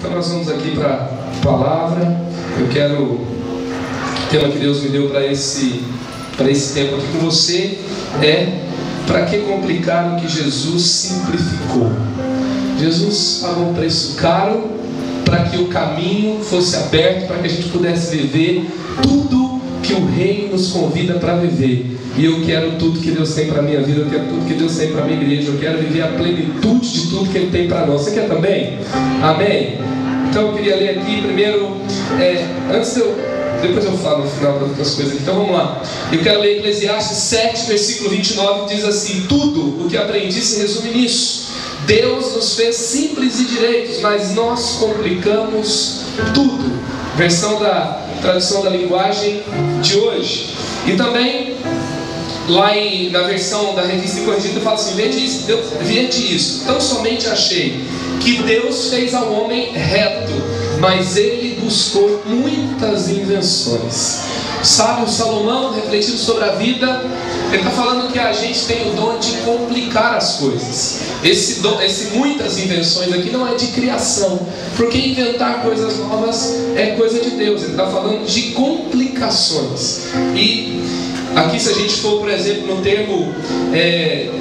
Então nós vamos aqui para a palavra. Eu quero, o tema que Deus me deu para esse tempo aqui com você para que complicar o que Jesus simplificou? Jesus pagou um preço caro para que o caminho fosse aberto, para que a gente pudesse viver tudo que o Reino nos convida para viver. E eu quero tudo que Deus tem para a minha vida, eu quero tudo que Deus tem para a minha igreja, eu quero viver a plenitude de tudo que Ele tem para nós. Você quer também? Amém? Então eu queria ler aqui primeiro, depois eu falo no final das outras coisas. Então vamos lá. Eu quero ler Eclesiastes 7, versículo 29, que diz assim: tudo o que aprendi se resume nisso. Deus nos fez simples e direitos, mas nós complicamos tudo. Versão da tradução da linguagem de hoje. E também lá na versão da Revista Corrigida fala assim: vede isso, tão somente achei que Deus fez ao homem reto, mas ele buscou muitas invenções. Sábio Salomão, refletindo sobre a vida, ele está falando que a gente tem o dom de complicar as coisas. Esse muitas invenções aqui não é de criação, porque inventar coisas novas é coisa de Deus. Ele está falando de complicações. E aqui, se a gente for, por exemplo, no termo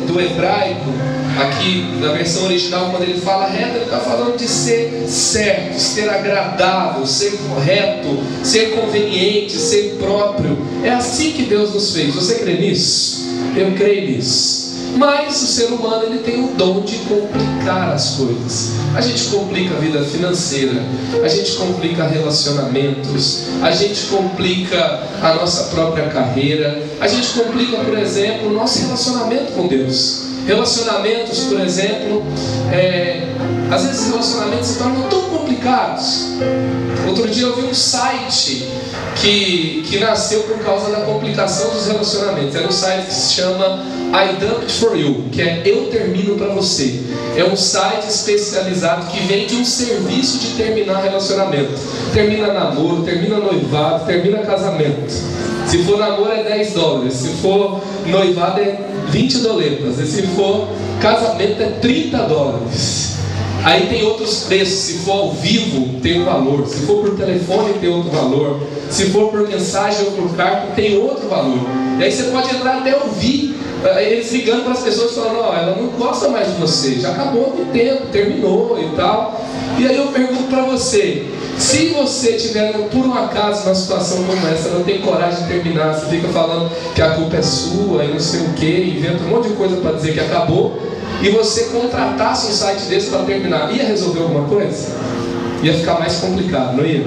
do hebraico, aqui na versão original, quando ele fala reto, ele está falando de ser certo, ser agradável, ser correto, ser conveniente, ser próprio. É assim que Deus nos fez. Você crê nisso? Eu creio nisso. Mas o ser humano, ele tem o dom de complicar as coisas. A gente complica a vida financeira, a gente complica relacionamentos, a gente complica a nossa própria carreira, a gente complica, por exemplo, o nosso relacionamento com Deus. Relacionamentos, por exemplo, às vezes relacionamentos se tornam tão complicados. Outro dia eu vi um site que nasceu por causa da complicação dos relacionamentos. Era um site que se chama I Dump It For You, que é Eu Termino Pra Você. É um site especializado que vende um serviço de terminar relacionamento. Termina namoro, termina noivado, termina casamento. Se for namoro é $10, se for noivado é 20 doletas, e se for casamento é $30. Aí tem outros preços. Se for ao vivo tem um valor, se for por telefone tem outro valor, se for por mensagem ou por carta tem outro valor. E aí você pode entrar até ouvir eles ligando para as pessoas falando: ó, ela não gosta mais de você, já acabou o tempo, terminou e tal. E aí eu pergunto para você: se você estiver por um acaso numa situação como essa, não tem coragem de terminar, você fica falando que a culpa é sua e não sei o que, inventa um monte de coisa para dizer que acabou, e você contratasse um site desse para terminar, ia resolver alguma coisa? Ia ficar mais complicado, não ia?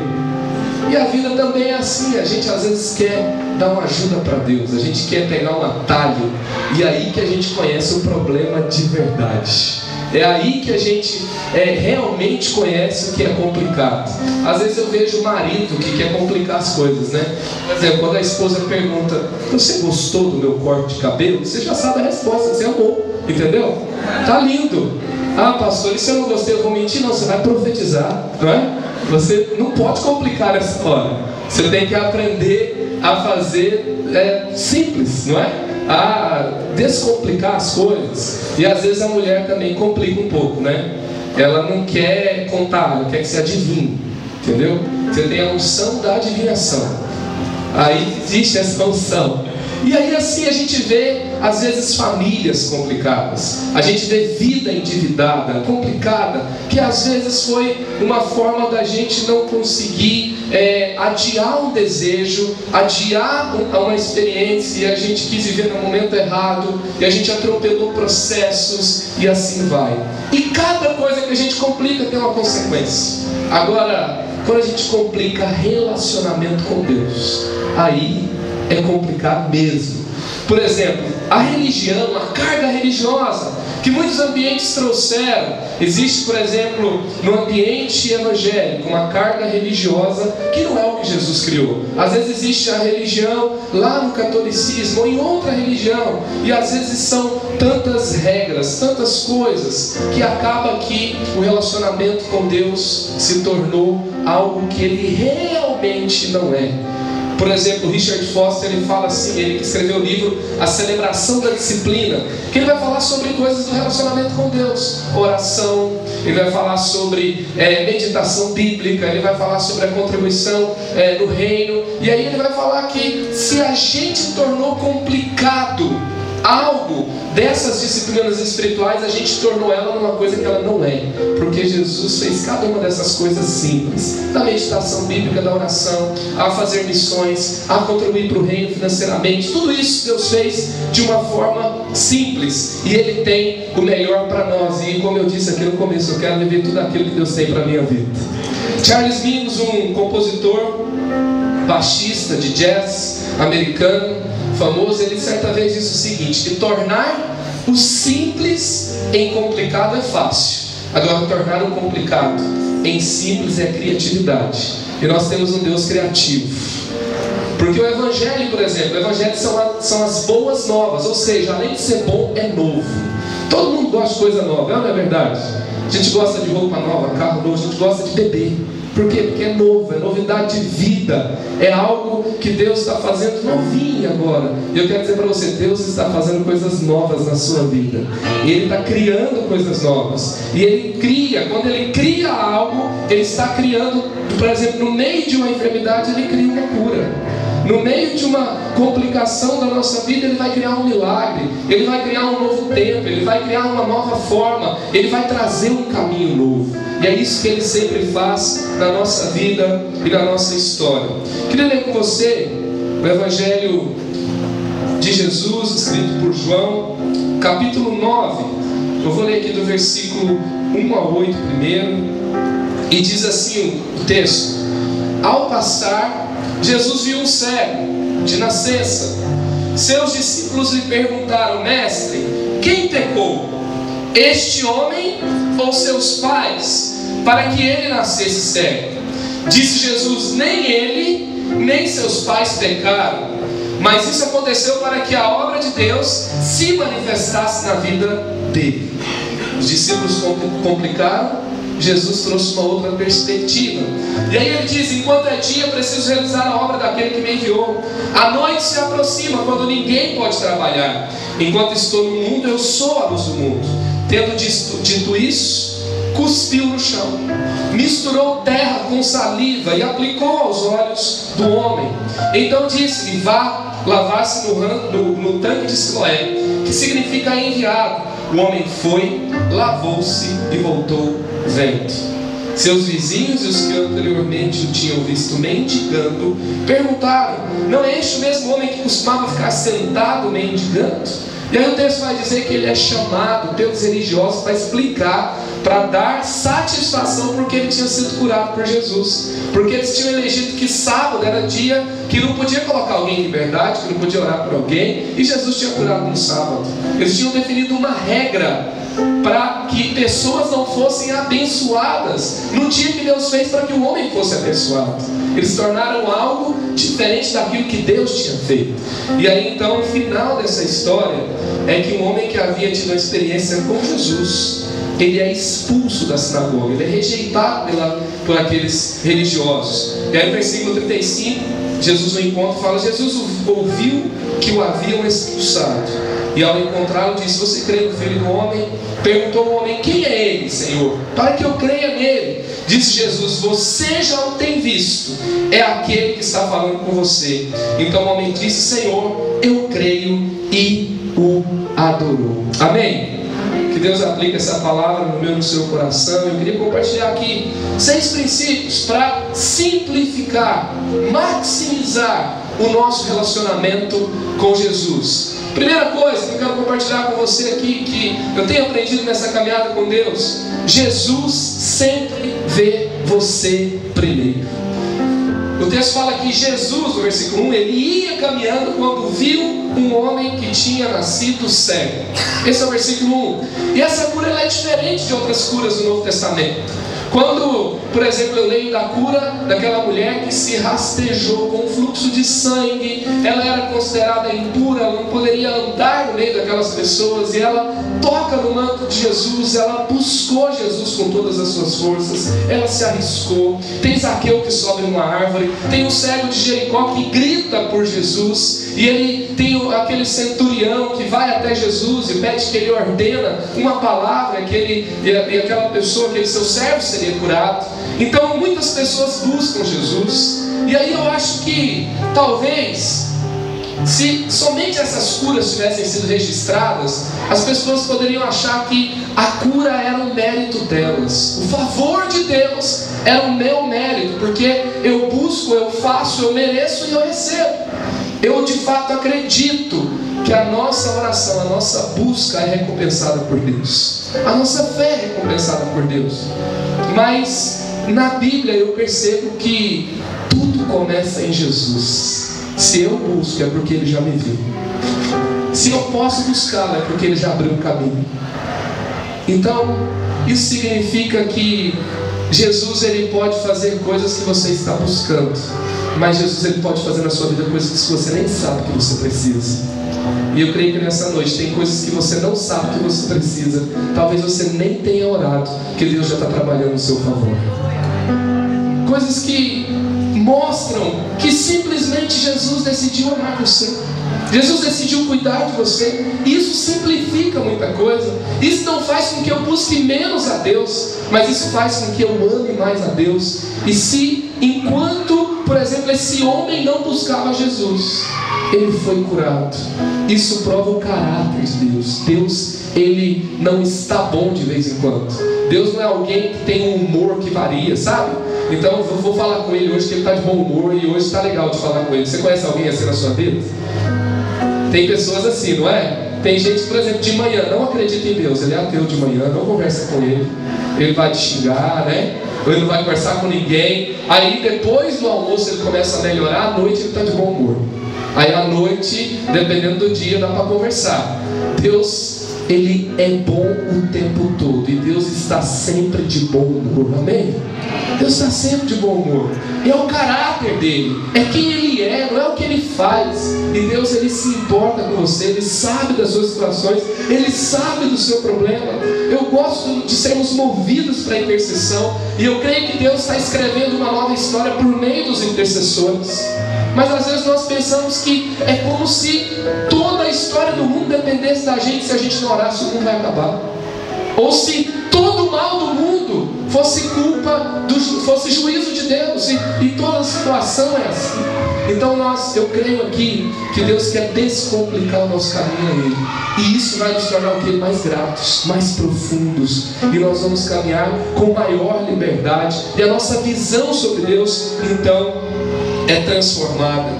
E a vida também é assim. A gente às vezes quer dar uma ajuda para Deus, a gente quer pegar um atalho, e aí que a gente conhece o problema de verdade. É aí que a gente realmente conhece o que é complicado. Às vezes eu vejo o marido que quer complicar as coisas, né? Por exemplo, quando a esposa pergunta: você gostou do meu corte de cabelo? Você já sabe a resposta, você amou, entendeu? Tá lindo. Ah, pastor, e se eu não gostei, eu vou mentir? Não, você vai profetizar, não é? Você não pode complicar essa hora. Você tem que aprender a fazer simples, não é? A descomplicar as coisas. E às vezes a mulher também complica um pouco, né? Ela não quer contar, ela quer que você adivinhe, entendeu? Você tem a unção da adivinhação. Aí existe essa unção. E aí assim a gente vê às vezes famílias complicadas, a gente vê vida endividada, complicada, que às vezes foi uma forma da gente não conseguir adiar um desejo, adiar uma experiência, e a gente quis viver no momento errado, e a gente atropelou processos, e assim vai. E cada coisa que a gente complica tem uma consequência. Agora, quando a gente complica relacionamento com Deus, aí é complicado mesmo. Por exemplo, a religião, a carga religiosa que muitos ambientes trouxeram. Existe, por exemplo, no ambiente evangélico, uma carga religiosa que não é o que Jesus criou. Às vezes existe a religião lá no catolicismo ou em outra religião, e às vezes são tantas regras, tantas coisas, que acaba que o relacionamento com Deus se tornou algo que ele realmente não é. Por exemplo, Richard Foster, ele fala assim, ele que escreveu o livro A Celebração da Disciplina, que ele vai falar sobre coisas do relacionamento com Deus, oração, ele vai falar sobre meditação bíblica, ele vai falar sobre a contribuição no reino, e aí ele vai falar que se a gente tornou complicado algo dessas disciplinas espirituais, a gente tornou ela numa coisa que ela não é, porque Jesus fez cada uma dessas coisas simples, da meditação bíblica, da oração, a fazer missões, a contribuir para o reino financeiramente, tudo isso Deus fez de uma forma simples, e Ele tem o melhor para nós. E como eu disse aqui no começo, eu quero viver tudo aquilo que Deus tem para a minha vida. Charles Mingus, um compositor, baixista de jazz americano famoso, ele certa vez disse o seguinte, que tornar o simples em complicado é fácil, agora tornar o complicado em simples é criatividade, e nós temos um Deus criativo, porque o Evangelho, por exemplo, o Evangelho são as boas novas, ou seja, além de ser bom, é novo. Todo mundo gosta de coisa nova, não é verdade? A gente gosta de roupa nova, carro novo, a gente gosta de beber. Por quê? Porque é novo, é novidade de vida, é algo que Deus está fazendo novinho agora. E eu quero dizer para você, Deus está fazendo coisas novas na sua vida, e Ele está criando coisas novas, e Ele cria, quando Ele cria algo, Ele está criando, por exemplo, no meio de uma enfermidade, Ele cria uma cura. No meio de uma complicação da nossa vida, Ele vai criar um milagre, Ele vai criar um novo tempo, Ele vai criar uma nova forma, Ele vai trazer um caminho novo. E é isso que Ele sempre faz na nossa vida e na nossa história. Queria ler com você o Evangelho de Jesus, escrito por João, capítulo 9. Eu vou ler aqui do versículo 1 a 8 primeiro. E diz assim o texto: Ao passar, Jesus viu um cego de nascença. Seus discípulos lhe perguntaram: Mestre, quem pecou, este homem ou seus pais, para que ele nascesse cego? Disse Jesus: Nem ele, nem seus pais pecaram, mas isso aconteceu para que a obra de Deus se manifestasse na vida dele. Os discípulos complicaram, Jesus trouxe uma outra perspectiva. E aí ele diz: enquanto é dia, preciso realizar a obra daquele que me enviou. A noite se aproxima, quando ninguém pode trabalhar. Enquanto estou no mundo, eu sou a luz do mundo. Tendo dito isso, cuspiu no chão, misturou terra com saliva e aplicou aos olhos do homem. Então disse-lhe: vá lavar-se no tanque de Siloé, que significa enviado. O homem foi, lavou-se e voltou vendo. Seus vizinhos e os que anteriormente o tinham visto mendigando perguntaram: não é este o mesmo homem que costumava ficar sentado mendigando? E aí o texto vai dizer que ele é chamado pelos religiosos para explicar, para dar satisfação porque ele tinha sido curado por Jesus, porque eles tinham elegido que sábado era dia que não podia colocar alguém em liberdade, que não podia orar por alguém, e Jesus tinha curado no sábado. Eles tinham definido uma regra para que pessoas não fossem abençoadas no dia que Deus fez para que o homem fosse abençoado. Eles tornaram algo diferente daquilo que Deus tinha feito. E aí então o final dessa história é que um homem que havia tido uma experiência com Jesus, ele é expulso da sinagoga, ele é rejeitado por aqueles religiosos. E aí no versículo 35, Jesus o encontra e fala: Jesus ouviu que o haviam expulsado, e ao encontrá-lo disse: você crê no Filho do Homem? Perguntou o homem: quem é ele, Senhor, para que eu creia nele? Disse Jesus: você já o tem visto, é aquele que está falando com você. Então o homem disse: Senhor, eu creio, e o adorou. Amém? Que Deus aplique essa palavra no meu e no seu coração. Eu queria compartilhar aqui 6 princípios para simplificar, maximizar o nosso relacionamento com Jesus. Primeira coisa que eu quero compartilhar com você aqui, que eu tenho aprendido nessa caminhada com Deus: Jesus sempre vê você primeiro. O texto fala que Jesus, no versículo 1, ele ia caminhando quando viu um homem que tinha nascido cego. Esse é o versículo 1. E essa cura ela é diferente de outras curas do Novo Testamento. Quando por exemplo, eu leio da cura daquela mulher que se rastejou com um fluxo de sangue. Ela era considerada impura, ela não poderia andar no meio daquelas pessoas, e ela toca no manto de Jesus. Ela buscou Jesus com todas as suas forças, ela se arriscou. Tem Zaqueu que sobe numa árvore, tem o cego de Jericó que grita por Jesus, e ele tem aquele centurião que vai até Jesus e pede que ele ordena uma palavra, e aquela pessoa, aquele seu servo seria curado. Então muitas pessoas buscam Jesus, e aí eu acho que talvez, se somente essas curas tivessem sido registradas, as pessoas poderiam achar que a cura era um mérito delas, o favor de Deus era o meu mérito, porque eu busco, eu faço, eu mereço e eu recebo. Eu de fato acredito que a nossa oração, a nossa busca é recompensada por Deus, a nossa fé é recompensada por Deus. Mas na Bíblia eu percebo que tudo começa em Jesus. Se eu busco é porque Ele já me viu. Se eu posso buscá-lo é porque Ele já abriu um caminho. Então isso significa que Jesus, Ele pode fazer coisas que você está buscando, mas Jesus, Ele pode fazer na sua vida coisas que você nem sabe que você precisa. E eu creio que nessa noite tem coisas que você não sabe que você precisa. Talvez você nem tenha orado, que Deus já está trabalhando no seu favor. Coisas que mostram que simplesmente Jesus decidiu amar você. Jesus decidiu cuidar de você. Isso simplifica muita coisa. Isso não faz com que eu busque menos a Deus, mas isso faz com que eu ame mais a Deus. E se, enquanto, por exemplo, esse homem não buscava Jesus, ele foi curado, isso prova o caráter de Deus. Deus, Ele não está bom de vez em quando. Deus não é alguém que tem um humor que varia, sabe? Então eu vou falar com Ele hoje que Ele está de bom humor, e hoje está legal de falar com Ele. Você conhece alguém assim na sua vida? Tem pessoas assim, não é? Tem gente, por exemplo, de manhã não acredita em Deus, ele é ateu de manhã, não conversa com Ele, ele vai te xingar, né? Ou ele não vai conversar com ninguém. Aí depois do almoço ele começa a melhorar, à noite ele está de bom humor. Aí à noite, dependendo do dia, dá para conversar. Deus, Ele é bom o tempo todo, e Deus está sempre de bom humor, amém? Deus está sempre de bom humor, e é o caráter dele, é quem Ele é, não é o que Ele faz. E Deus, Ele se importa com você, Ele sabe das suas situações, Ele sabe do seu problema. Eu gosto de sermos movidos para a intercessão, e eu creio que Deus está escrevendo uma nova história por meio dos intercessores. Mas às vezes nós pensamos que é como se toda a história do mundo dependesse da gente. Se a gente não orasse, o mundo vai acabar. Ou se todo o mal do mundo fosse fosse juízo de Deus, e toda a situação é assim. Então eu creio aqui que Deus quer descomplicar o nosso caminho a Ele, e isso vai nos tornar o quê? Mais gratos, mais profundos, e nós vamos caminhar com maior liberdade, e a nossa visão sobre Deus então é transformada.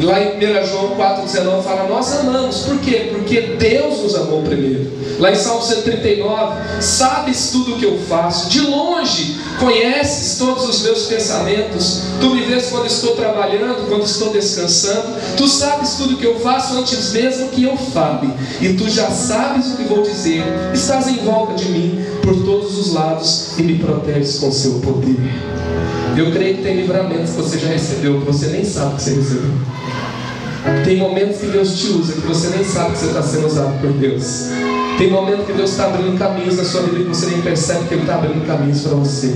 Lá em 1 João 4,19 fala: nós amamos, por quê? Porque Deus nos amou primeiro. Lá em Salmo 139, sabes tudo o que eu faço, de longe conheces todos os meus pensamentos, tu me vês quando estou trabalhando, quando estou descansando, tu sabes tudo o que eu faço antes mesmo que eu fale, e tu já sabes o que vou dizer, estás em volta de mim por todos os lados e me proteges com seu poder. Eu creio que tem livramentos que você já recebeu, que você nem sabe que você recebeu. Tem momentos que Deus te usa, que você nem sabe que você está sendo usado por Deus. Tem momentos que Deus está abrindo caminhos na sua vida, que você nem percebe que Ele está abrindo caminhos para você,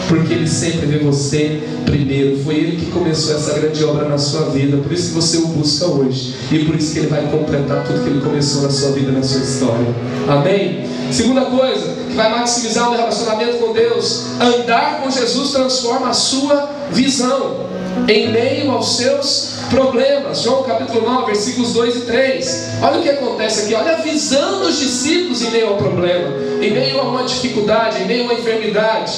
porque Ele sempre vê você primeiro. Foi Ele que começou essa grande obra na sua vida, por isso que você o busca hoje, e por isso que Ele vai completar tudo que Ele começou na sua vida, na sua história. Amém? Segunda coisa que vai maximizar o relacionamento com Deus: andar com Jesus transforma a sua visão em meio aos seus problemas. João capítulo 9, versículos 2 e 3. Olha o que acontece aqui, olha a visão dos discípulos em meio ao problema, em meio a uma dificuldade, em meio a uma enfermidade.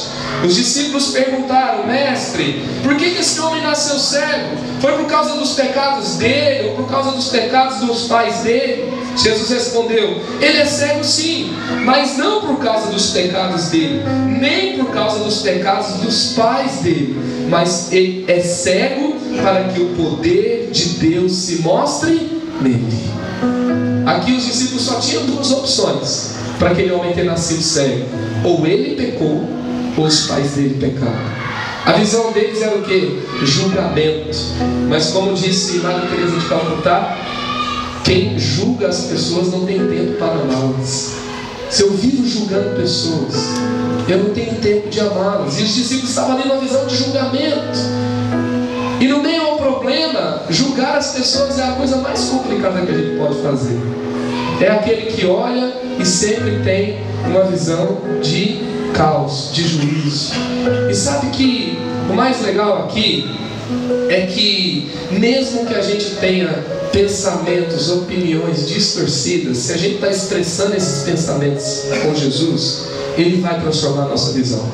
Os discípulos perguntaram: mestre, por que esse homem nasceu cego? Foi por causa dos pecados dele, ou por causa dos pecados dos pais dele? Jesus respondeu: ele é cego sim, mas não por causa dos pecados dele, nem por causa dos pecados dos pais dele, mas ele é cego para que o poder de Deus se mostre nele. Aqui os discípulos só tinham duas opções para aquele homem ter nascido cego: ou ele pecou, ou os pais dele pecaram. A visão deles era o quê? Julgamento. Mas como disse Madre Teresa de Calcutá, quem julga as pessoas não tem tempo para amá-las. Se eu vivo julgando pessoas, eu não tenho tempo de amá-las. E os discípulos estavam ali numa visão de julgamento. E no meio ao problema, julgar as pessoas é a coisa mais complicada que a gente pode fazer. É aquele que olha e sempre tem uma visão de caos, de juízo. E sabe que o mais legal aqui é que mesmo que a gente tenha pensamentos, opiniões distorcidas, se a gente está expressando esses pensamentos com Jesus, Ele vai transformar a nossa visão.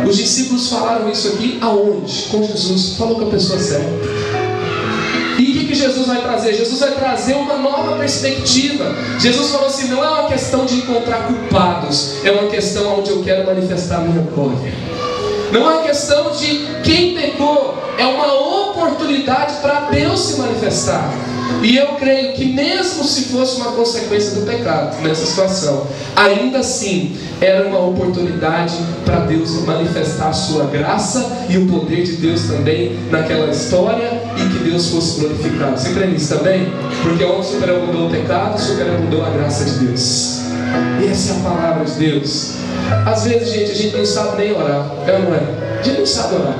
Os discípulos falaram isso aqui aonde? Com Jesus. Falou com a pessoa certa. E o que Jesus vai trazer? Jesus vai trazer uma nova perspectiva. Jesus falou assim, não é uma questão de encontrar culpados, é uma questão onde eu quero manifestar a minha glória. Não é uma questão de quem pecou, é uma oportunidade para Deus se manifestar. E eu creio que mesmo se fosse uma consequência do pecado nessa situação, ainda assim era uma oportunidade para Deus manifestar a sua graça e o poder de Deus também naquela história, e que Deus fosse glorificado. Você crê nisso também? Porque onde superabundou o pecado, superabundou a graça de Deus. E essa é a palavra de Deus. Às vezes, gente, a gente não sabe nem orar, é ou não é? A gente não sabe orar.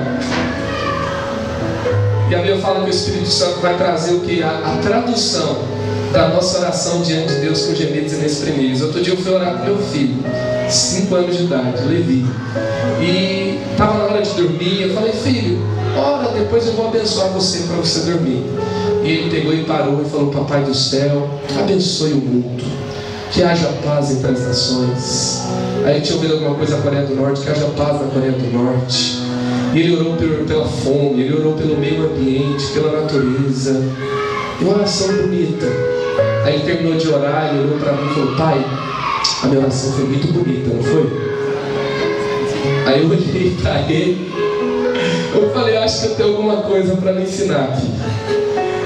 E a Bíblia fala que o Espírito Santo vai trazer o que? A tradução da nossa oração diante de Deus com gemidos inexprimíveis. Outro dia eu fui orar com meu filho, 5 anos de idade, Levi. E estava na hora de dormir, eu falei, filho, ora, depois eu vou abençoar você para você dormir. E ele pegou e parou e falou, papai do céu, abençoe o mundo, que haja paz entre as nações. Aí ele tinha ouvido alguma coisa na Coreia do Norte, que haja paz na Coreia do Norte. E ele orou pela fome, ele orou pelo meio ambiente, pela natureza. E uma oração bonita. Aí ele terminou de orar, ele olhou para mim e falou, pai, a minha oração foi muito bonita, não foi? Aí eu olhei para ele, eu falei, acho que eu tenho alguma coisa para me ensinar aqui.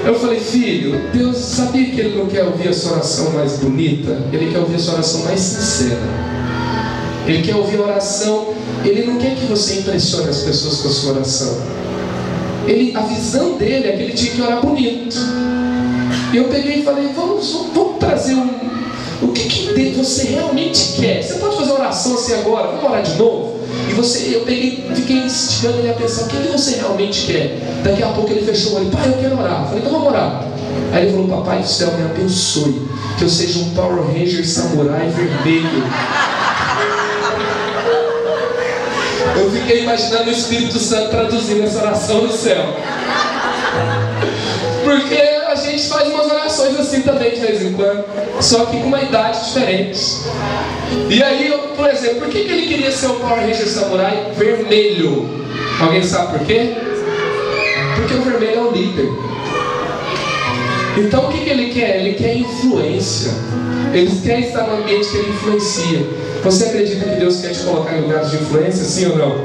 Eu falei, filho, Deus sabia que Ele não quer ouvir a sua oração mais bonita? Ele quer ouvir a sua oração mais sincera. Ele quer ouvir a oração. Ele não quer que você impressione as pessoas com a sua oração. A visão dele é que ele tinha que orar bonito. E eu peguei e falei, vamos trazer o que você realmente quer. Você pode fazer uma oração assim agora, vamos orar de novo? E eu fiquei instigando ele a pensar, o que você realmente quer? Daqui a pouco ele fechou o olho, pai, eu quero orar. Eu falei, então vamos orar. Aí ele falou, papai do céu, me abençoe, que eu seja um Power Ranger samurai vermelho. Eu fiquei imaginando o Espírito Santo traduzindo essa oração no céu. Porque a gente faz umas orações assim também de vez em quando, só que com uma idade diferente. E aí, por exemplo, por que ele queria ser o Power Ranger Samurai vermelho? Alguém sabe por quê? Porque o vermelho é o líder. Então o que ele quer? Ele quer influência. Ele quer estar no ambiente que ele influencia. Você acredita que Deus quer te colocar em lugares de influência, sim ou não?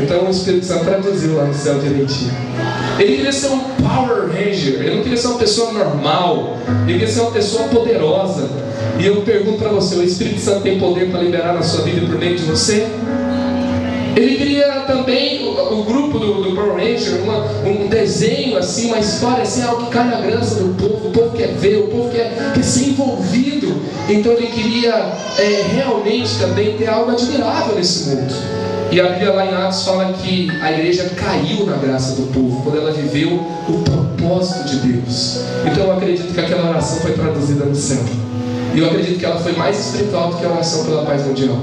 Então o Espírito Santo traduziu lá no céu direitinho. Ele queria ser um Power Ranger. Ele não queria ser uma pessoa normal. Ele queria ser uma pessoa poderosa. E eu pergunto para você, o Espírito Santo tem poder para liberar na sua vida por meio de você? Ele queria também, o grupo do Power Ranger, um desenho assim, uma história assim, algo que cai na graça do povo. O povo quer ver, o povo quer ser envolvido. Então ele queria realmente também ter algo admirável nesse mundo. E a Bíblia lá em Atos fala que a igreja caiu na graça do povo, quando ela viveu o propósito de Deus. Então eu acredito que aquela oração foi traduzida no céu. E eu acredito que ela foi mais espiritual do que a oração pela paz mundial.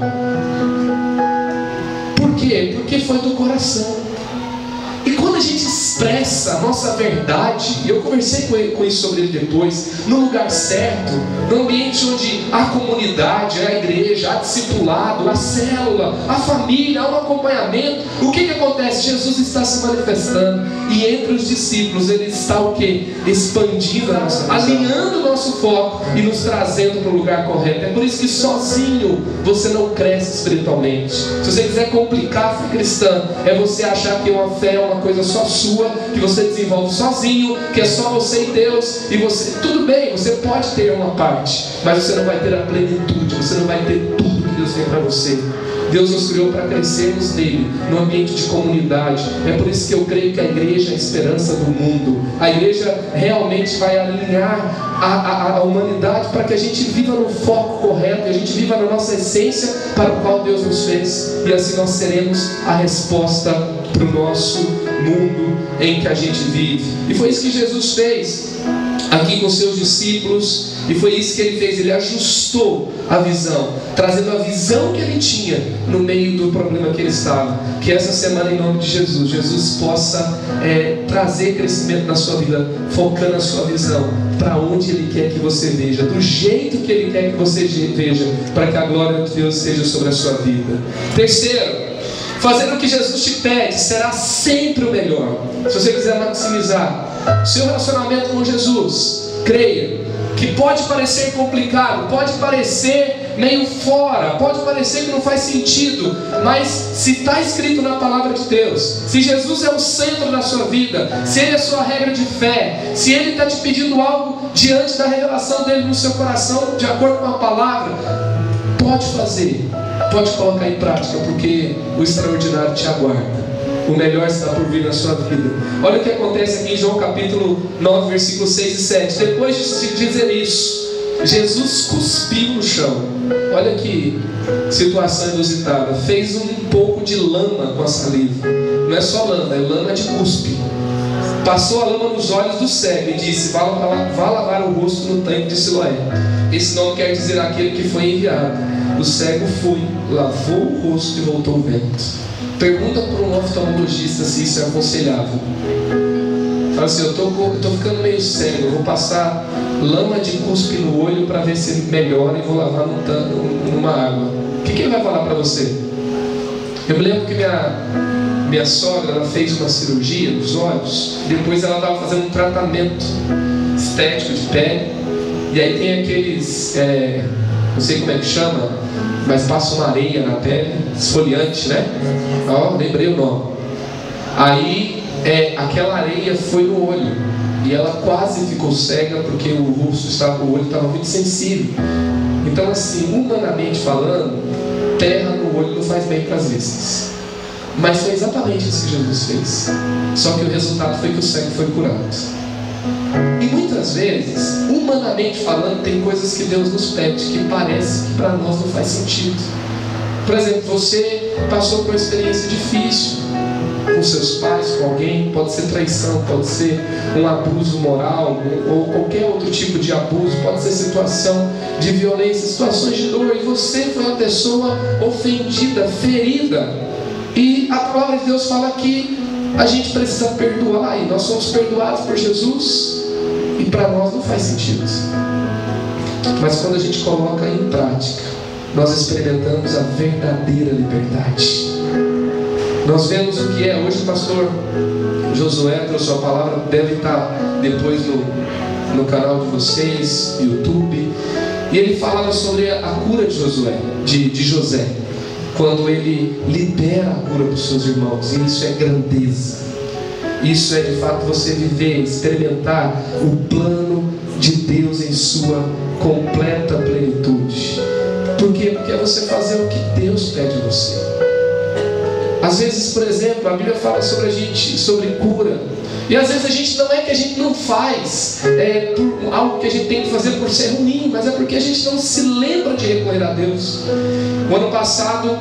Por quê? Porque foi do coração. E quando a gente expressa a nossa verdade, e eu conversei com isso sobre ele depois, no lugar certo, no ambiente onde há comunidade, há igreja, há discipulado, há célula, há família, há um acompanhamento, o que acontece? Jesus está se manifestando, e entre os discípulos ele está o quê? Expandindo a nossa visão, alinhando o nosso foco e nos trazendo para o lugar correto. É por isso que sozinho você não cresce espiritualmente. Se você quiser complicar a fé cristã, é você achar que uma fé é uma coisa só sua, que você desenvolve sozinho, que é só você e Deus, e você, tudo bem, você pode ter uma parte, mas você não vai ter a plenitude, você não vai ter tudo que Deus tem para você. Deus nos criou para crescermos nele, no ambiente de comunidade. É por isso que eu creio que a igreja é a esperança do mundo. A igreja realmente vai alinhar a humanidade para que a gente viva no foco correto, que a gente viva na nossa essência para o qual Deus nos fez, e assim nós seremos a resposta para o nosso mundo em que a gente vive. E foi isso que Jesus fez aqui com seus discípulos, e foi isso que ele fez. Ele ajustou a visão, trazendo a visão que ele tinha no meio do problema que ele estava. Que essa semana, em nome de Jesus, Jesus possa trazer crescimento na sua vida, focando a sua visão para onde ele quer que você veja, do jeito que ele quer que você veja, para que a glória de Deus seja sobre a sua vida. Terceiro, fazendo o que Jesus te pede será sempre o melhor. Se você quiser maximizar o seu relacionamento com Jesus, creia que pode parecer complicado, pode parecer meio fora, pode parecer que não faz sentido, mas se está escrito na palavra de Deus, se Jesus é o centro da sua vida, se Ele é a sua regra de fé, se Ele está te pedindo algo diante da revelação dele no seu coração, de acordo com a palavra, pode fazer, pode colocar em prática, porque o extraordinário te aguarda. O melhor está por vir na sua vida. Olha o que acontece aqui em João capítulo 9, versículos 6 e 7. Depois de dizer isso, Jesus cuspiu no chão. Olha que situação inusitada. Fez um pouco de lama com a saliva. Não é só lama, é lama de cuspe. Passou a lama nos olhos do cego e disse: vá lavar o rosto no tanque de Siloé. Esse nome quer dizer aquele que foi enviado. O cego foi, lavou o rosto e voltou vendo. Pergunta para um oftalmologista se isso é aconselhável. Fala assim: eu estou ficando meio cego, eu vou passar lama de cuspe no olho para ver se melhora e vou lavar numa água. O que ele vai falar para você? Eu me lembro que minha sogra, ela fez uma cirurgia nos olhos. Depois ela estava fazendo um tratamento estético de pele. E aí tem aqueles, não sei como é que chama, mas passa uma areia na pele, esfoliante, né? Ó, lembrei o nome. Aí aquela areia foi no olho e ela quase ficou cega porque o olho estava muito sensível. Então, assim, humanamente falando, terra no olho não faz bem para as vistas. Mas foi exatamente isso que Jesus fez. Só que o resultado foi que o cego foi curado. E muitas vezes, humanamente falando, tem coisas que Deus nos pede que parece que para nós não faz sentido. Por exemplo, você passou por uma experiência difícil com seus pais, com alguém, pode ser traição, pode ser um abuso moral ou qualquer outro tipo de abuso, pode ser situação de violência, situações de dor, e você foi uma pessoa ofendida, ferida, e a palavra de Deus fala que a gente precisa perdoar, e nós somos perdoados por Jesus, e para nós não faz sentido. Mas quando a gente coloca em prática, nós experimentamos a verdadeira liberdade. Nós vemos o que é. Hoje o pastor Josué trouxe a palavra, deve estar depois no canal de vocês, YouTube, e ele falava sobre a cura de Josué, de José, quando ele libera a cura para os seus irmãos. E isso é grandeza. Isso é de fato você viver, experimentar o plano de Deus em sua completa plenitude. Por quê? Porque é você fazer o que Deus pede a você. Às vezes, por exemplo, a Bíblia fala sobre a gente, sobre cura. E às vezes a gente não é que a gente não faz por algo que a gente tem que fazer por ser ruim, mas é porque a gente não se lembra de recorrer a Deus. O ano passado,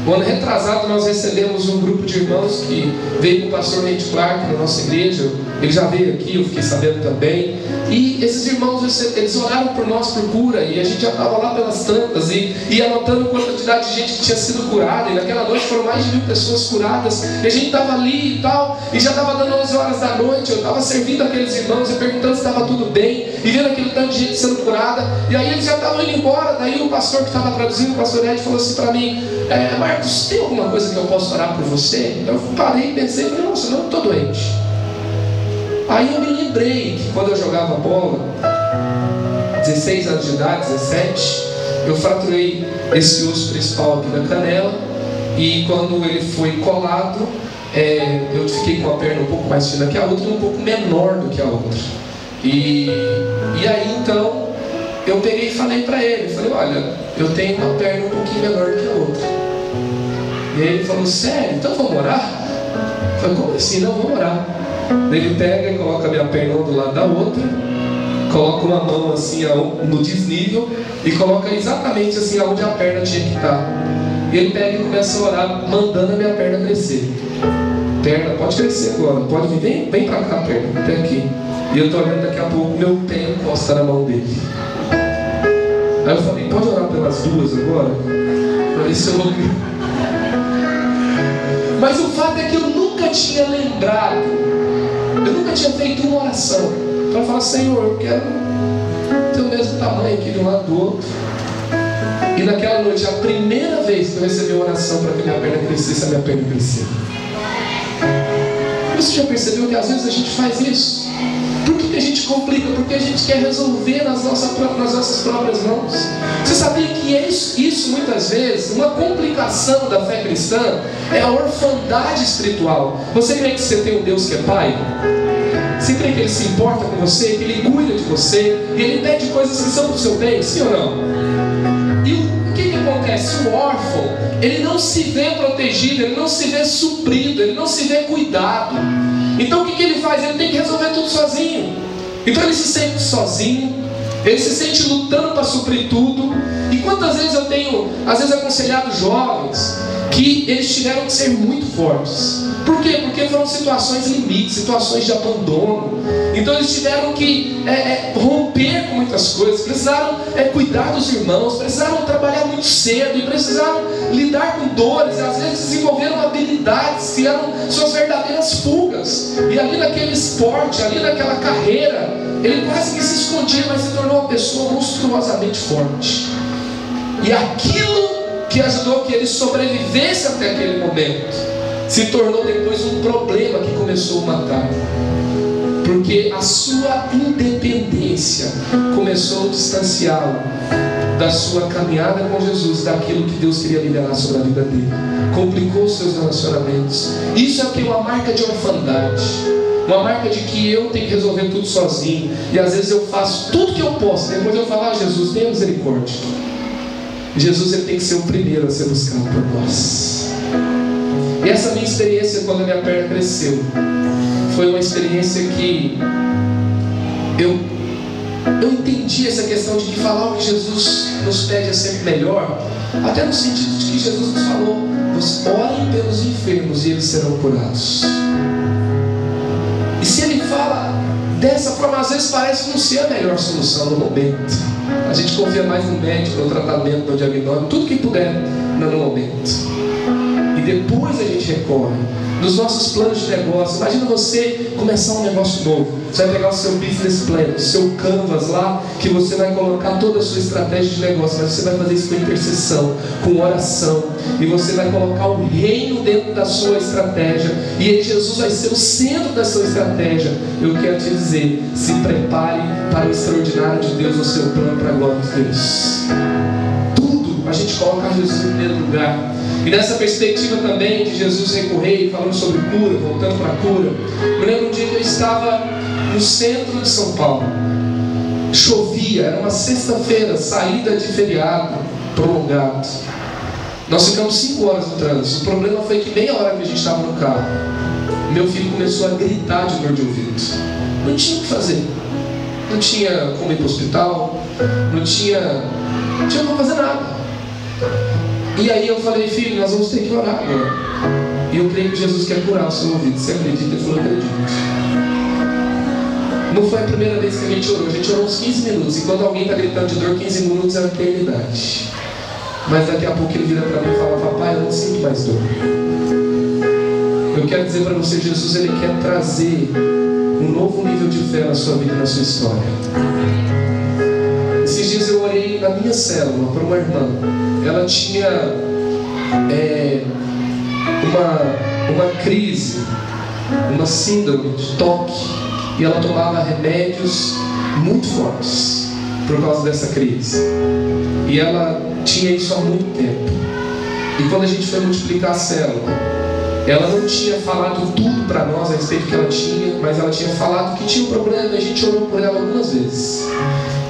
o ano retrasado, nós recebemos um grupo de irmãos que veio com o pastor Randy Clark na nossa igreja. Ele já veio aqui, eu fiquei sabendo também. E esses irmãos, eles oraram por nós por cura, e a gente já estava lá pelas tantas, e anotando a quantidade de gente que tinha sido curada, e naquela noite foram mais de 1000 pessoas curadas, e a gente estava ali e tal, e já estava dando 11 horas da noite, eu estava servindo aqueles irmãos e perguntando se estava tudo bem, e vendo aquele tanto de gente sendo curada, e aí eles já estavam indo embora. Daí o pastor que estava traduzindo, o pastor Ed, falou assim para mim: Marcos, tem alguma coisa que eu posso orar por você? Eu parei e pensei, falei: nossa, não, eu estou doente. Aí eu me lembrei que quando eu jogava bola, 16 anos de idade, 17, eu fraturei esse osso principal aqui da canela, e quando ele foi colado, eu fiquei com a perna um pouco mais fina que a outra e um pouco menor do que a outra. E aí então eu peguei e falei para ele, falei: olha, eu tenho uma perna um pouquinho menor do que a outra. E aí ele falou, sério? Então vamos orar? Eu falei, como assim? Não, vamos orar. Daí ele pega e coloca a minha perna um do lado da outra, coloca uma mão assim no desnível e coloca exatamente assim aonde a perna tinha que estar. E ele pega e começa a orar, mandando a minha perna crescer. Perna, pode crescer agora, pode vir, vem pra cá, perna, até aqui. E eu estou olhando, daqui a pouco meu pé encosta na mão dele. Aí eu falei, pode orar pelas duas agora? Para ver se eu vou... Mas o fato é que eu nunca tinha lembrado, eu nunca tinha feito uma oração para falar, Senhor, eu quero ter o mesmo tamanho aqui de um lado do outro. E naquela noite, a primeira vez que eu recebi uma oração para que minha perna crescesse, a minha perna cresceu. Você já percebeu que às vezes a gente faz isso? Por que a gente complica? Porque a gente quer resolver nas nossas próprias mãos. Você sabia que isso muitas vezes, uma complicação da fé cristã, é a orfandade espiritual. Você crê que você tem um Deus que é Pai? Você crê que Ele se importa com você, que Ele cuida de você, e Ele pede coisas que são para o seu bem, sim ou não? E o que acontece? O órfão, ele não se vê protegido, ele não se vê suprido, ele não se vê cuidado. Então o que ele faz? Ele tem que resolver tudo sozinho. Então ele se sente sozinho, ele se sente lutando para suprir tudo. E quantas vezes eu tenho, às vezes, aconselhado jovens que eles tiveram que ser muito fortes. Por quê? Porque foram situações limites, situações de abandono. Então eles tiveram que romper com muitas coisas, precisaram cuidar dos irmãos, precisaram trabalhar muito cedo e precisaram lidar com dores, e às vezes desenvolveram habilidades que eram suas verdadeiras fugas. E ali naquele esporte, ali naquela carreira, ele quase que se escondia, mas se tornou uma pessoa monstruosamente forte. E aquilo que ajudou que ele sobrevivesse até aquele momento se tornou depois um problema que começou a matar, porque a sua independência começou a distanciá-lo da sua caminhada com Jesus, daquilo que Deus queria liberar sobre a vida dele. Complicou os seus relacionamentos. Isso é o que? Uma marca de orfandade, uma marca de que eu tenho que resolver tudo sozinho, e às vezes eu faço tudo que eu posso, depois eu falo, Jesus, tenha misericórdia. Jesus, ele tem que ser o primeiro a ser buscado por nós. E essa minha experiência, quando a minha perna cresceu, foi uma experiência que eu entendi essa questão de que falar o que Jesus nos pede é sempre melhor, até no sentido de que Jesus nos falou, orem pelos enfermos e eles serão curados. E se ele fala dessa forma, às vezes parece não ser a melhor solução no momento. A gente confia mais no médico, no tratamento, no diagnóstico, tudo que puder no momento. E depois a gente recorre nos nossos planos de negócio. Imagina você começar um negócio novo. Você vai pegar o seu business plan, o seu canvas lá, que você vai colocar toda a sua estratégia de negócio, mas você vai fazer isso com intercessão, com oração, e você vai colocar o reino dentro da sua estratégia, e aí Jesus vai ser o centro da sua estratégia. Eu quero te dizer, se prepare para o extraordinário de Deus, o seu plano para a glória de Deus. Tudo a gente coloca Jesus em primeiro lugar. E nessa perspectiva também de Jesus recorrer, falando sobre cura, voltando para a cura, eu lembro um dia que eu estava no centro de São Paulo. Chovia, era uma sexta-feira, saída de feriado prolongado. Nós ficamos 5 horas no trânsito. O problema foi que meia hora que a gente estava no carro, meu filho começou a gritar de dor de ouvido. Não tinha o que fazer. Não tinha como ir para o hospital, não tinha como fazer nada. E aí eu falei, filho, nós vamos ter que orar agora. E eu creio que Jesus quer curar o seu ouvido. Você acredita? Ele falou, acredito. Não foi a primeira vez que a gente orou uns 15 minutos. E quando alguém está gritando de dor, 15 minutos é uma eternidade. Mas daqui a pouco ele vira para mim e fala, papai, eu não sinto mais dor. Eu quero dizer para você, Jesus, ele quer trazer um novo nível de fé na sua vida e na sua história. Esses dias eu orei na minha célula para uma irmã. Ela tinha uma crise, uma síndrome de toque, e ela tomava remédios muito fortes por causa dessa crise. E ela tinha isso há muito tempo. E quando a gente foi multiplicar a célula, ela não tinha falado tudo para nós a respeito do que ela tinha, mas ela tinha falado que tinha um problema, e a gente orou por ela algumas vezes.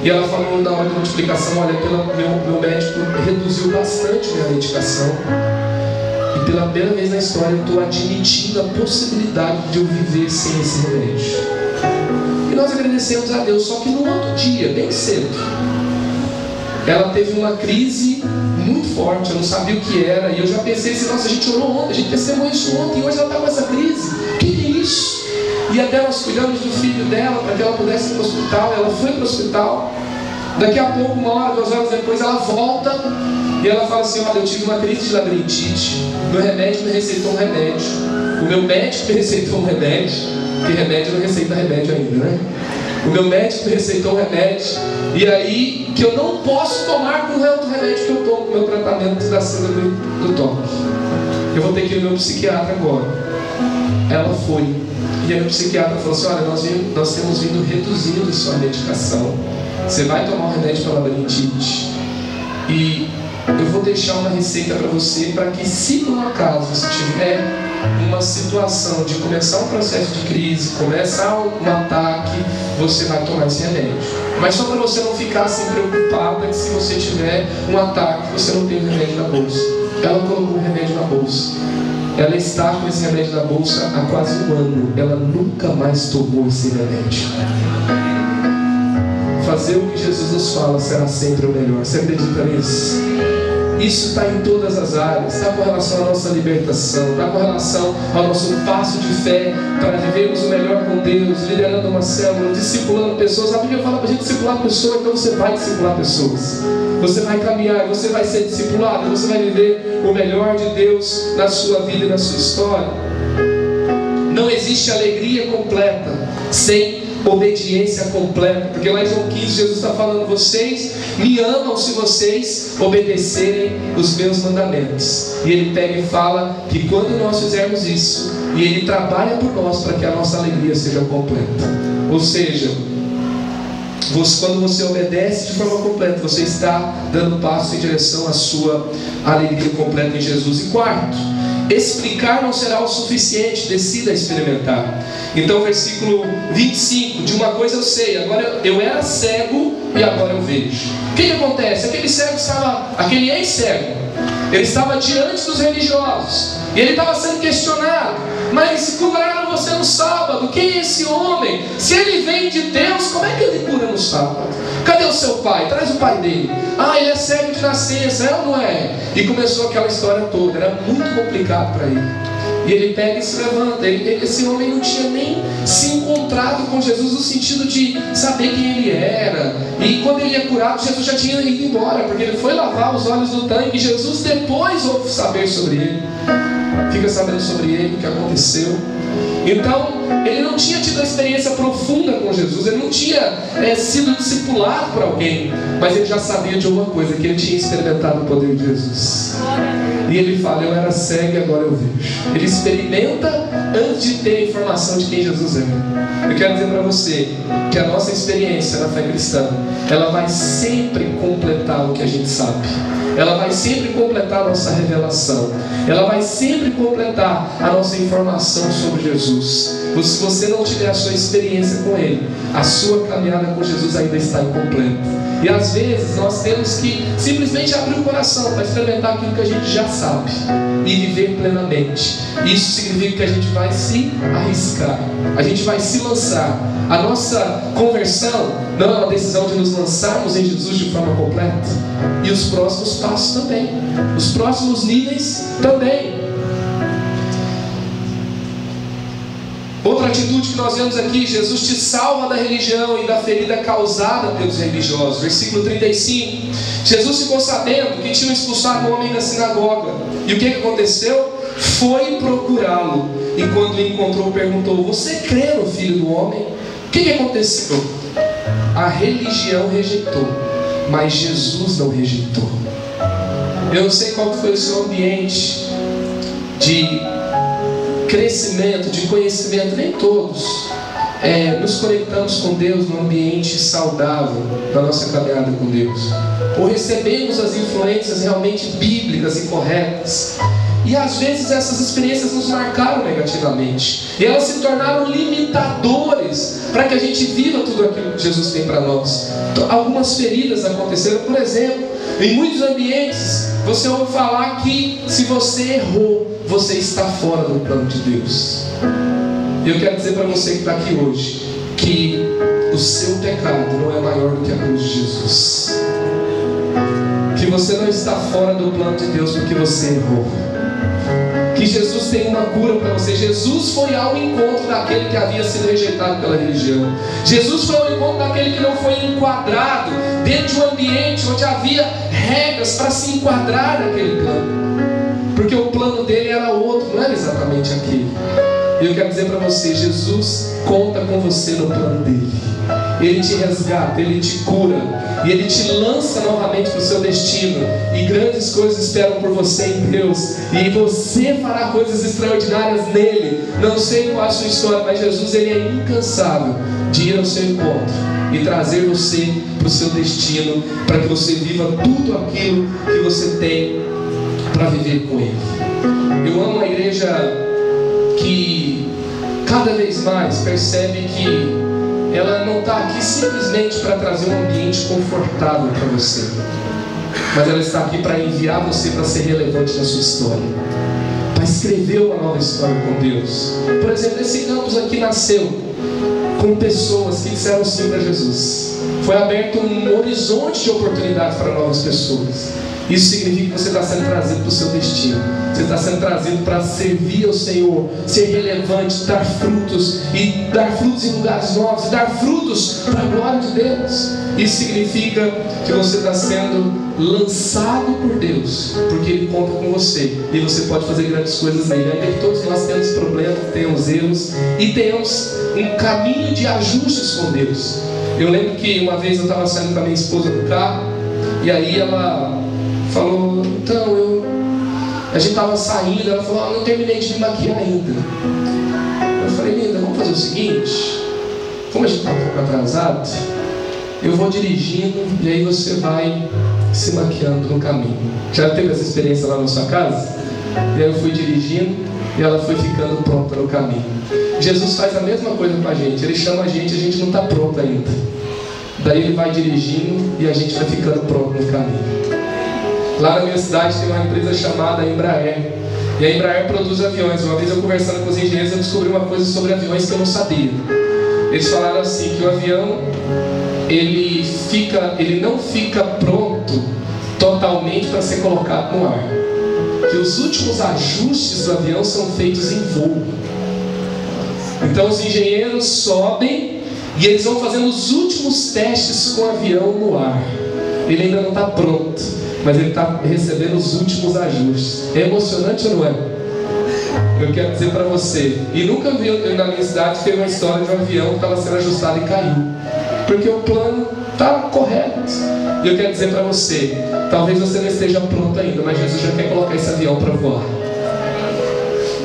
E ela falou na hora da multiplicação, olha, meu médico reduziu bastante minha medicação. E que pela primeira vez na história eu estou admitindo a possibilidade de eu viver sem esse remédio. E nós agradecemos a Deus. Só que no outro dia, bem cedo, ela teve uma crise muito forte. Eu não sabia o que era, e eu já pensei assim: nossa, a gente orou ontem, a gente testemunhou isso ontem, e hoje ela está com essa crise. O que é isso? E até nós cuidamos do filho dela para que ela pudesse ir para o hospital. Ela foi para o hospital. Daqui a pouco, 1 hora, 2 horas depois, ela volta e ela fala assim: olha, eu tive uma crise de labirintite, meu remédio me receitou um remédio, o meu médico me receitou um remédio, porque remédio não receita remédio ainda, né? O meu médico me receitou um remédio, e aí que eu não posso tomar com o outro remédio que eu tomo com o meu tratamento da síndrome do toque. Eu vou ter que ir no meu psiquiatra agora. Ela foi, e aí o psiquiatra falou assim: olha, nós temos vindo reduzindo sua medicação. Você vai tomar um remédio para labirintite, e eu vou deixar uma receita para você, para que, se por um acaso você tiver uma situação de começar um processo de crise, começar um ataque, você vai tomar esse remédio. Mas só para você não ficar assim preocupada que, se você tiver um ataque, você não tem o remédio na bolsa. Ela colocou o remédio na bolsa. Ela está com esse remédio na bolsa há quase 1 ano. Ela nunca mais tomou esse remédio. Fazer o que Jesus nos fala será sempre o melhor. Você acredita nisso? Isso está em todas as áreas. Está com relação à nossa libertação, está com relação ao nosso passo de fé para vivermos o melhor com Deus, liderando uma célula, discipulando pessoas. A Bíblia fala para a gente discipular pessoas, então você vai discipular pessoas. Você vai caminhar, você vai ser discipulado, você vai viver o melhor de Deus na sua vida e na sua história. Não existe alegria completa sem obediência completa, porque lá em João 15 Jesus está falando: vocês me amam se vocês obedecerem os meus mandamentos. E ele pega e fala que quando nós fizermos isso, e ele trabalha por nós para que a nossa alegria seja completa. Ou seja, quando você obedece de forma completa, você está dando passo em direção à sua alegria completa em Jesus. E quarto, explicar não será o suficiente, decida experimentar. Então, versículo 25: de uma coisa eu sei, agora eu era cego e agora eu vejo. O que acontece? Aquele cego estava, aquele ex-cego, ele estava diante dos religiosos, e ele estava sendo questionado: mas curaram você no sábado? Quem é esse homem? Se ele vem de Deus, como é que ele cura no sábado? Cadê o seu pai? Traz o pai dele. Ah, ele é cego de nascença, é ou não é? E começou aquela história toda. Era muito complicado para ele. E ele pega e se levanta. Esse homem não tinha nem se encontrado com Jesus no sentido de saber quem ele era. E quando ele é curado, Jesus já tinha ido embora, porque ele foi lavar os olhos do tanque. E Jesus depois ouve saber sobre ele. Fica sabendo sobre ele, o que aconteceu. Então, ele não tinha tido uma experiência profunda com Jesus. Ele não tinha sido discipulado por alguém. Mas ele já sabia de uma coisa: que ele tinha experimentado o poder de Jesus. E ele fala: eu era cego e agora eu vejo. Ele experimenta antes de ter a informação de quem Jesus é. Eu quero dizer para você que a nossa experiência na fé cristã, ela vai sempre completar o que a gente sabe. Ela vai sempre completar a nossa revelação. Ela vai sempre completar a nossa informação sobre Jesus. Se você não tiver a sua experiência com Ele, a sua caminhada com Jesus ainda está incompleta. E às vezes nós temos que simplesmente abrir o coração para experimentar aquilo que a gente já sabe e viver plenamente. Isso significa que a gente vai se arriscar, a gente vai se lançar. A nossa conversão não é uma decisão de nos lançarmos em Jesus de forma completa. E os próximos passos também, os próximos níveis também. Outra atitude que nós vemos aqui: Jesus te salva da religião e da ferida causada pelos religiosos. Versículo 35. Jesus ficou sabendo que tinham expulsado um homem da sinagoga. E o que aconteceu? Foi procurá-lo. E quando o encontrou, perguntou: você crê no Filho do Homem? O que aconteceu? A religião rejeitou, mas Jesus não rejeitou. Eu não sei qual foi o seu ambiente de crescimento, de conhecimento. Nem todos nos conectamos com Deus num ambiente saudável da nossa caminhada com Deus, ou recebemos as influências realmente bíblicas e corretas. E às vezes essas experiências nos marcaram negativamente, e elas se tornaram limitadores para que a gente viva tudo aquilo que Jesus tem para nós. Então, algumas feridas aconteceram. Por exemplo, em muitos ambientes Você ouve falar que se você errou, você está fora do plano de Deus. Eu quero dizer para você que está aqui hoje, que o seu pecado não é maior do que a cruz de Jesus. Que você não está fora do plano de Deus porque você errou. Que Jesus tem uma cura para você. Jesus foi ao encontro daquele que havia sido rejeitado pela religião. Jesus foi ao encontro daquele que não foi enquadrado dentro de um ambiente onde havia regras para se enquadrar naquele plano. Porque o plano dele era outro, não era exatamente aquele. E eu quero dizer para você, Jesus conta com você no plano dele. Ele te resgata, Ele te cura, e Ele te lança novamente para o seu destino. E grandes coisas esperam por você em Deus. E você fará coisas extraordinárias nele. Não sei qual é a sua história, mas Jesus, Ele é incansável de ir ao seu encontro e trazer você para o seu destino, para que você viva tudo aquilo que você tem para viver com Ele. Eu amo a igreja que cada vez mais percebe que ela não está aqui simplesmente para trazer um ambiente confortável para você, mas ela está aqui para enviar você para ser relevante na sua história, para escrever uma nova história com Deus. Por exemplo, esse campus aqui nasceu com pessoas que disseram sim para Jesus. Foi aberto um horizonte de oportunidades para novas pessoas. Isso significa que você está sendo trazido para o seu destino. Você está sendo trazido para servir ao Senhor, ser relevante, dar frutos, e dar frutos em lugares novos, e dar frutos para a glória de Deus. Isso significa que você está sendo lançado por Deus, porque Ele conta com você, e você pode fazer grandes coisas nele. Ainda que todos nós temos problemas, temos erros, e temos um caminho de ajustes com Deus. Eu lembro que uma vez eu estava saindo com a minha esposa no carro, e aí ela falou, então a gente estava saindo, ela falou, não terminei de me maquiar ainda. Eu falei, linda, vamos fazer o seguinte, como a gente está um pouco atrasado, eu vou dirigindo e aí você vai se maquiando no caminho. Já teve essa experiência lá na sua casa? E aí eu fui dirigindo e ela foi ficando pronta no caminho. Jesus faz a mesma coisa com a gente, Ele chama a gente não está pronto ainda. Daí Ele vai dirigindo e a gente vai ficando pronto no caminho. Lá na minha cidade tem uma empresa chamada Embraer. E a Embraer produz aviões. Uma vez eu conversando com os engenheiros, eu descobri uma coisa sobre aviões que eu não sabia. Eles falaram assim, que o avião ele não fica pronto totalmente para ser colocado no ar. Que os últimos ajustes do avião são feitos em voo. Então os engenheiros sobem e eles vão fazendo os últimos testes com o avião no ar. Ele ainda não está pronto, mas ele está recebendo os últimos ajustes. É emocionante ou não é? Eu quero dizer para você, e nunca vi na minha cidade teve uma história de um avião que estava sendo ajustado e caiu, porque o plano está correto. E eu quero dizer para você, talvez você não esteja pronto ainda, mas Jesus já quer colocar esse avião para voar.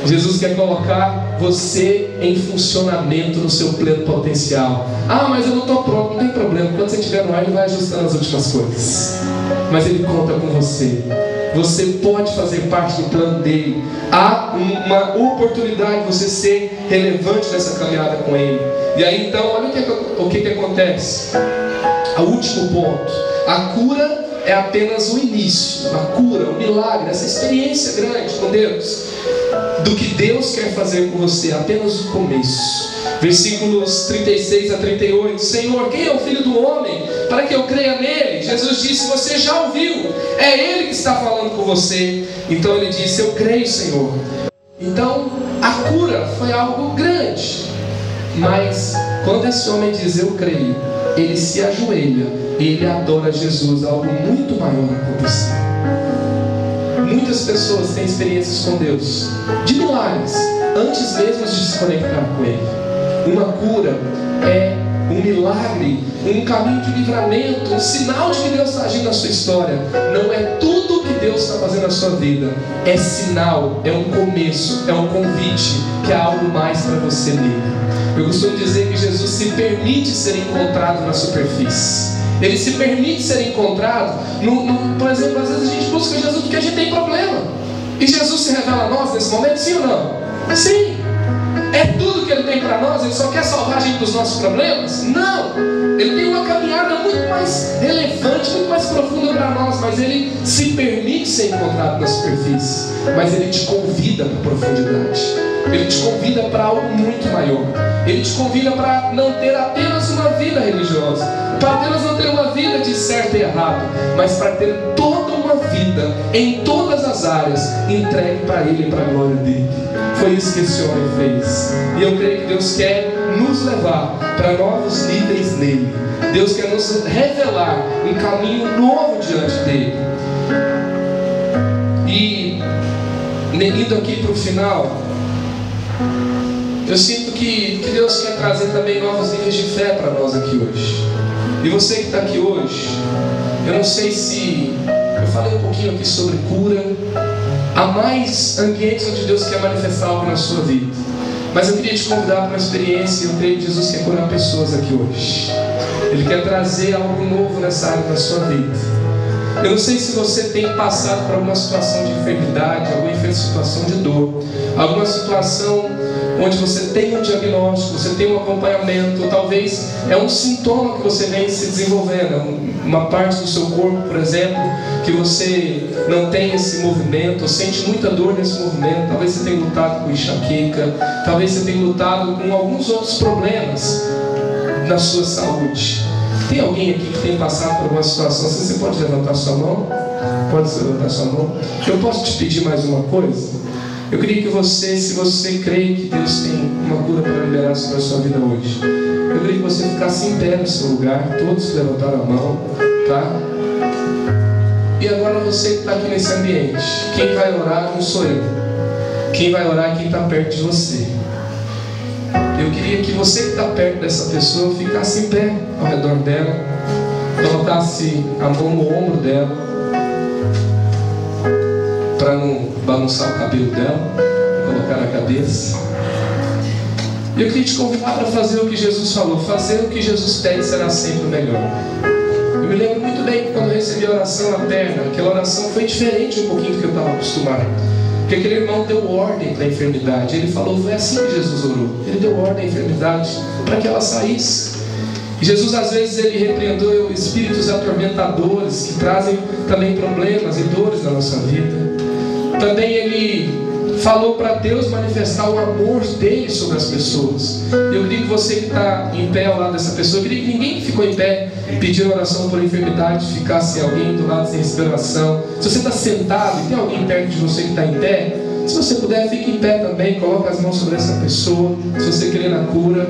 Jesus quer colocar você em funcionamento no seu pleno potencial. Ah, mas eu não estou pronto, não tem problema. Quando você estiver no ar, Ele vai ajustando as últimas coisas. Mas Ele conta com você. Você pode fazer parte do plano dele. Há uma oportunidade de você ser relevante nessa caminhada com Ele. E aí então, olha o que acontece. O último ponto. A cura é apenas o início. A cura, o milagre, essa experiência grande com Deus. Do que Deus quer fazer com você, apenas o começo. Versículos 36 a 38. Senhor, quem é o Filho do Homem para que eu creia nele? Jesus disse, você já ouviu, é Ele que está falando com você. Então ele disse, eu creio, Senhor. Então a cura foi algo grande. Mas quando esse homem diz eu creio, ele se ajoelha, ele adora Jesus. Algo muito maior aconteceu. Muitas pessoas têm experiências com Deus de milagres antes mesmo de se conectar com Ele. Uma cura é um milagre, um caminho de livramento, um sinal de que Deus está agindo na sua história. Não é tudo que Deus está fazendo na sua vida, é sinal, é um começo, é um convite, que há algo mais para você nele. Eu costumo dizer que Jesus se permite ser encontrado na superfície. Ele se permite ser encontrado por exemplo, às vezes a gente busca Jesus porque a gente tem problema, e Jesus se revela a nós nesse momento, sim ou não? Sim. É É tudo que Ele tem para nós? Ele só quer salvar a gente dos nossos problemas? Não! Ele tem uma caminhada muito mais relevante, muito mais profunda para nós, mas Ele se permite ser encontrado na superfície, mas Ele te convida para a profundidade. Ele te convida para algo muito maior. Ele te convida para não ter apenas uma vida religiosa, para apenas não ter uma vida de certo e errado, mas para ter toda uma vida, em todas as áreas, entregue para Ele e para a glória dEle. Foi isso que esse homem fez. E eu creio que Deus quer nos levar para novos níveis nele. Deus quer nos revelar um caminho novo diante dEle. E indo aqui para o final, eu sinto que Deus quer trazer também novos níveis de fé para nós aqui hoje. E você que está aqui hoje, eu não sei se... Eu falei um pouquinho aqui sobre cura. Há mais ambientes onde Deus quer manifestar algo na sua vida. Mas eu queria te convidar para uma experiência. Eu creio que Jesus quer curar pessoas aqui hoje. Ele quer trazer algo novo nessa área da sua vida. Eu não sei se você tem passado por alguma situação de enfermidade, alguma situação de dor, alguma situação onde você tem um diagnóstico, você tem um acompanhamento, ou talvez é um sintoma que você vem se desenvolvendo, uma parte do seu corpo, por exemplo, que você não tem esse movimento, ou sente muita dor nesse movimento. Talvez você tenha lutado com enxaqueca, talvez você tenha lutado com alguns outros problemas na sua saúde. Tem alguém aqui que tem passado por alguma situação? Você pode levantar sua mão? Pode levantar sua mão? Eu posso te pedir mais uma coisa? Eu queria que você, se você crê que Deus tem uma cura para liberar sobre a sua vida hoje, eu queria que você ficasse em pé no seu lugar, todos levantaram a mão, tá? E agora você que está aqui nesse ambiente, quem vai orar não sou eu. Quem vai orar é quem está perto de você. Eu queria que você que está perto dessa pessoa ficasse em pé ao redor dela, colocasse a mão no ombro dela, para não bagunçar o cabelo dela, colocar na cabeça. E eu queria te convidar para fazer o que Jesus falou. Fazer o que Jesus pede será sempre o melhor. Eu me lembro muito bem que quando eu recebi a oração na perna, aquela oração foi diferente um pouquinho do que eu estava acostumado. Porque aquele irmão deu ordem para a enfermidade. Ele falou, foi assim que Jesus orou. Ele deu ordem à enfermidade para que ela saísse. E Jesus às vezes ele repreendeu espíritos atormentadores que trazem também problemas e dores na nossa vida. Também ele falou para Deus manifestar o amor dele sobre as pessoas. Eu queria que você que está em pé ao lado dessa pessoa, eu queria que ninguém que ficou em pé pedindo oração por enfermidade ficasse alguém do lado sem respiração. Se você está sentado e tem alguém perto de você que está em pé, se você puder, fique em pé também, coloque as mãos sobre essa pessoa, se você crê na cura.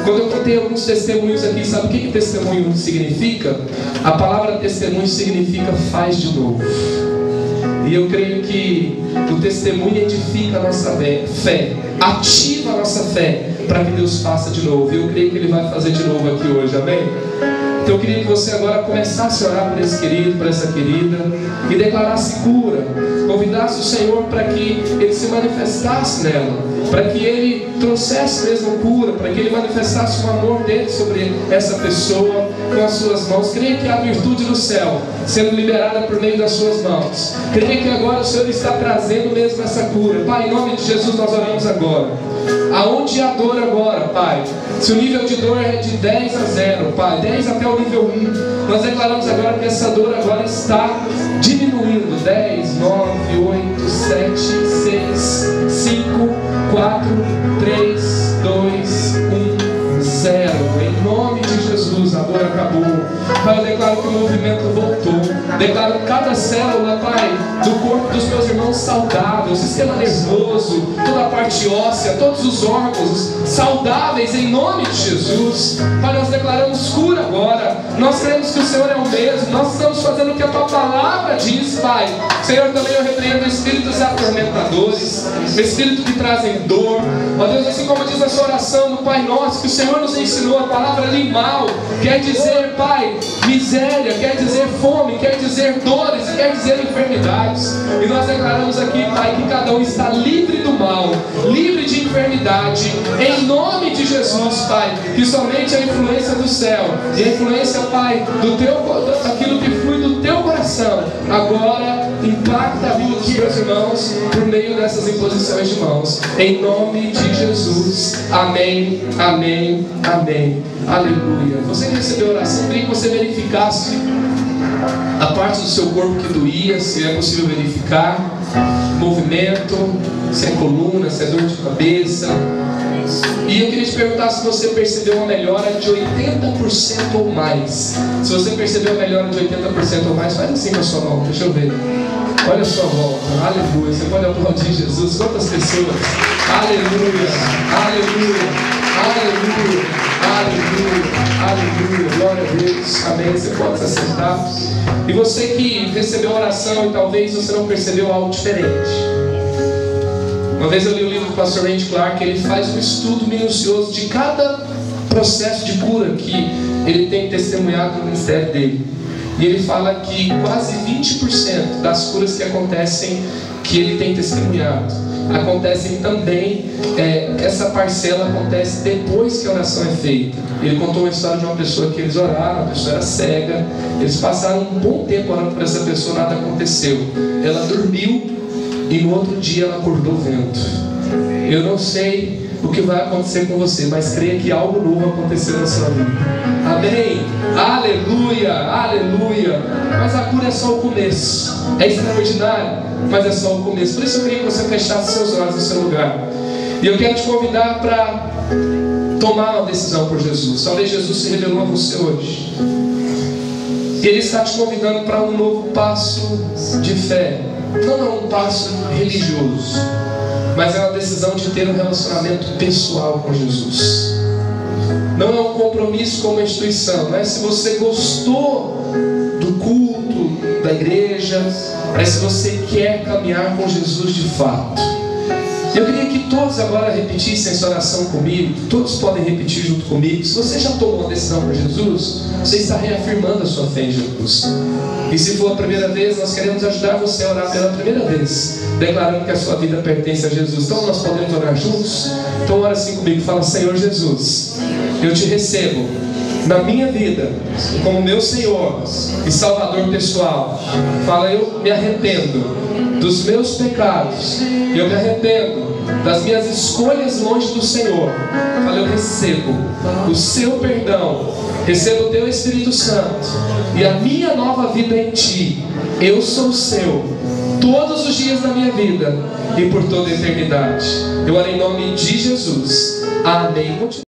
Quando eu contei alguns testemunhos aqui, sabe o que testemunho significa? A palavra testemunho significa faz de novo. E eu creio que o testemunho edifica a nossa fé, ativa a nossa fé, para que Deus faça de novo. E eu creio que Ele vai fazer de novo aqui hoje, amém? Então eu queria que você agora começasse a orar por esse querido, por essa querida, e declarasse cura, convidasse o Senhor para que Ele se manifestasse nela, para que Ele trouxesse mesmo cura, para que Ele manifestasse o amor dele sobre essa pessoa com as suas mãos. Creia que há virtude do céu sendo liberada por meio das suas mãos. Creia que agora o Senhor está trazendo mesmo essa cura. Pai, em nome de Jesus nós oramos agora. Aonde há dor agora, Pai, se o nível de dor é de 10 a 0, Pai, 10 até o nível 1, nós declaramos agora que essa dor agora está diminuindo. 10, 9, 8, 7, 6, 5, 4, 3, 2, 1, 0. Em nome de Jesus, a dor acabou. Pai, eu declaro que o movimento voltou. Declaro cada célula, Pai, do corpo dos meus irmãos saudável, o sistema nervoso, toda a parte óssea, todos os órgãos saudáveis em nome de Jesus. Pai, nós declaramos cura agora. Nós cremos que o Senhor é o mesmo. Nós estamos fazendo o que a Tua palavra diz, Pai. Senhor, também eu repreendo espíritos atormentadores, espíritos que trazem dor. Ó Deus, assim como diz a sua oração no Pai Nosso, que o Senhor nos ensinou, a palavra limal quer dizer, Pai, miséria, quer dizer fome, quer dizer dores, quer dizer enfermidades. E nós declaramos aqui, Pai, que cada um está livre do mal, livre de enfermidade, em nome de Jesus, Pai, que somente a influência do céu e a influência, Pai, do Teu, aquilo que flui do Teu coração oração agora impacta a vida dos meus irmãos por meio dessas imposições de mãos. Em nome de Jesus. Amém, amém, amém. Aleluia. Você que recebeu a oração, eu queria que você verificasse a parte do seu corpo que doía, se é possível verificar. Movimento, se é coluna, se é dor de cabeça. E eu queria te perguntar se você percebeu uma melhora de 80% ou mais. Se você percebeu uma melhora de 80% ou mais, faz assim com a sua mão, deixa eu ver. Olha a sua volta, aleluia. Você pode aplaudir Jesus. Quantas pessoas? Aleluia, aleluia, aleluia, aleluia, aleluia. Glória a Deus, amém. Você pode se assentar. E você que recebeu a oração e talvez você não percebeu algo diferente. Uma vez eu li o livro do pastor Randy Clark, ele faz um estudo minucioso de cada processo de cura que ele tem testemunhado no ministério dele. E ele fala que quase 20% das curas que acontecem, que ele tem testemunhado, acontecem também, essa parcela acontece depois que a oração é feita. Ele contou uma história de uma pessoa que eles oraram, a pessoa era cega, eles passaram um bom tempo orando por essa pessoa, nada aconteceu. Ela dormiu e no outro dia ela acordou vendo. Eu não sei o que vai acontecer com você, mas creia que algo novo aconteceu na sua vida. Amém? Aleluia, aleluia. Mas a cura é só o começo. É extraordinário, mas é só o começo. Por isso eu queria que você fechasse seus olhos no seu lugar. E eu quero te convidar para tomar uma decisão por Jesus. Talvez Jesus se revelou a você hoje. E Ele está te convidando para um novo passo de fé. Não é um passo religioso, mas é uma decisão de ter um relacionamento pessoal com Jesus. Não é um compromisso com uma instituição. Não é se você gostou do culto da igreja, mas se você quer caminhar com Jesus de fato. Eu queria que todos agora repetissem essa oração comigo. Todos podem repetir junto comigo. Se você já tomou uma decisão por Jesus, você está reafirmando a sua fé em Jesus. E se for a primeira vez, nós queremos ajudar você a orar pela primeira vez, declarando que a sua vida pertence a Jesus. Então nós podemos orar juntos? Então ora assim comigo, fala: Senhor Jesus, eu te recebo na minha vida como meu Senhor e Salvador pessoal. Fala: eu me arrependo dos meus pecados, eu me arrependo das minhas escolhas longe do Senhor. Fala: eu recebo o seu perdão, recebo o teu Espírito Santo e a minha nova vida em ti. Eu sou seu todos os dias da minha vida e por toda a eternidade. Eu oro em nome de Jesus. Amém.